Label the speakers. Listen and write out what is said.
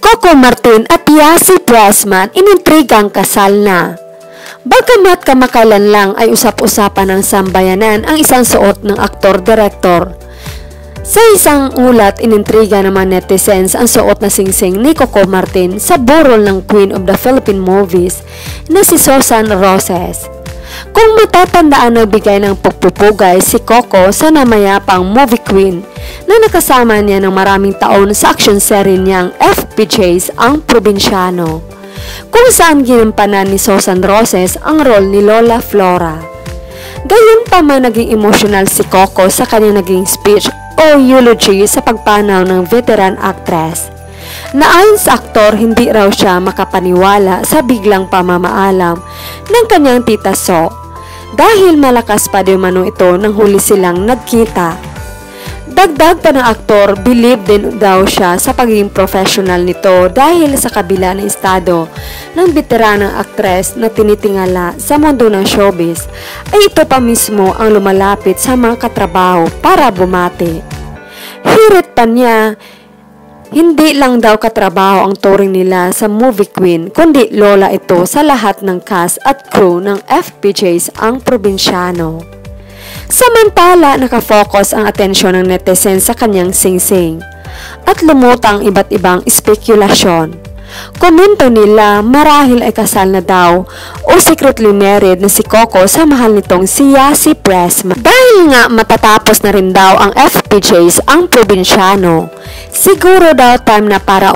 Speaker 1: Coco Martin at Yasi Pressman inintrigang kasal na. Bagamat kamakailan lang ay usap-usapan ng sambayanan ang isang suot ng aktor-direktor. Sa isang ulat, inintriga naman netizens ang suot na singsing ni Coco Martin sa burol ng Queen of the Philippine Movies na si Susan Roses. Kung matatandaan, nagbigay ng pagpupugay si Coco sa namayapang movie queen na nakasama niya ng maraming taon sa action serie niyang FPJs ang Probinsyano, kung saan ginampanan ni Susan Roses ang role ni Lola Flora. Gayunpaman, naging emotional si Coco sa kanyang naging speech o eulogy sa pagpanaw ng veteran actress. Naayon sa aktor, hindi raw siya makapaniwala sa biglang pamamaalam ng kanyang tita So dahil malakas pa di umano ito nang huli silang nagkita. Dagdag pa ng aktor, believe din daw siya sa pagiging professional nito dahil sa kabila ng estado ng veteranang aktres na tinitingala sa mundo ng showbiz, ay ito pa mismo ang lumalapit sa mga katrabaho para bumati. Hirit pa niya, hindi lang daw katrabaho ang turing nila sa movie queen, kundi lola ito sa lahat ng cast at crew ng FPJs ang Probinsyano. Samantala, nakafocus ang atensyon ng netizens sa kanyang singsing at lumutang iba't ibang spekulasyon. Komento nila, marahil ay kasal na daw o secretly married na si Coco sa mahal nitong si Yasi Pressman. Dahil nga matatapos na rin daw ang FPJs ang Probinsyano, siguro daw time na para